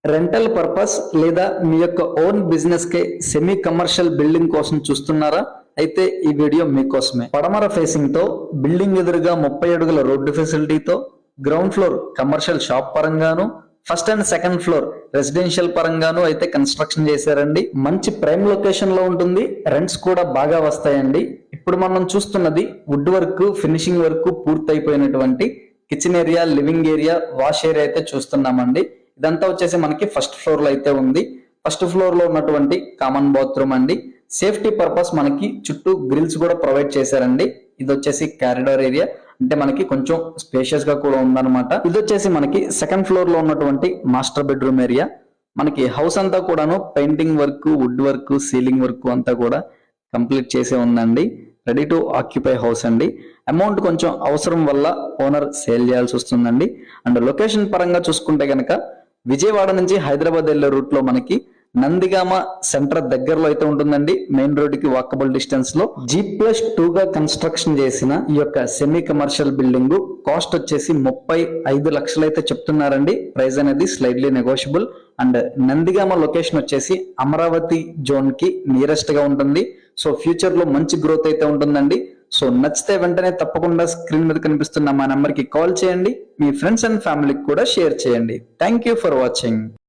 Rental purpose లేదా మీ యొక్క own business కి సెమీ కమర్షియల్ బిల్డింగ్ కోసం చూస్తున్నారా? అయితే ఈ వీడియో మీకోసమే. పడమర ఫేసింగ్ తో బిల్డింగ్ ఎదురుగా 30 అడుగుల రోడ్డు ఫెసిలిటీతో గ్రౌండ్ ఫ్లోర్ కమర్షియల్ షాప్ పరంగాను, first and second floor residential పరంగాను అయితే కన్స్ట్రక్షన్ చేశారండి. మంచి ప్రైమ్ లొకేషన్ లో ఉంటుంది. రెంట్స్ కూడా బాగా వస్తాయండి. ఇప్పుడు మనం చూస్తున్నది వుడ్ వర్క్, ఫినిషింగ్ వర్క్ పూర్తయిపోయినటువంటి kitchen area, living area, wash area అయితే చూస్తున్నామండి. ఇదంతా వచ్చేసి మనకి ఫస్ట్ ఫ్లోర్ లో అయితే ఉంది. ఫస్ట్ ఫ్లోర్ లో ఉన్నటువంటి కామన్ బాత్రూమ్ అండి. సేఫ్టీ పర్పస్ మనకి చుట్టూ గ్రిల్స్ కూడా ప్రొవైడ్ చేశారండి. ఇది వచ్చేసి కారిడార్ ఏరియా, అంటే మనకి కొంచెం స్పేషియస్ గా కూడా ఉందన్నమాట. ఇది వచ్చేసి మనకి సెకండ్ ఫ్లోర్ లో ఉన్నటువంటి మాస్టర్ బెడ్రూమ్ ఏరియా. మనకి హౌస్ అంతా కూడాను painting work, wood work, ceiling work అంతా కూడా కంప్లీట్ చేసే ఉందండి. రెడీ టు ఆక్యుపై హౌస్ అండి. అమౌంట్ కొంచెం అవసరం వల్ల ఓనర్ సేల్ చేయాల్సి వస్తుందండి. అండ్ లొకేషన్ పరంగా చూసుకుంటే కనుక విజయవాడ నుంచి హైదరాబాద్ వెళ్లే రూట్ లో మనకి నందిగామ సెంటర్ దగ్గరలో అయితే ఉంటుందండి. మెయిన్ రోడ్ కి వాకబుల్ డిస్టెన్స్ లో G+2 గా కన్స్ట్రక్షన్ చేసిన ఈ యొక్క సెమీ కమర్షియల్ బిల్డింగ్ కాస్ట్ వచ్చేసి 35 లక్షలు అయితే చెప్తున్నారండి. ప్రైస్ అనేది slightly negotiable. And Nandigama location వచ్చేసి అమరావతి జోన్ కి నియరెస్ట్ గా ఉంటుంది. సో ఫ్యూచర్ లో మంచి గ్రోత్ అయితే ఉంటుందండి. సో నచ్చితే వెంటనే తప్పకుండా స్క్రీన్ మీద కనిపిస్తున్న మా నెంబర్ కి కాల్ చేయండి. మీ ఫ్రెండ్స్ అండ్ ఫ్యామిలీకి కూడా షేర్ చేయండి. Thank you for watching.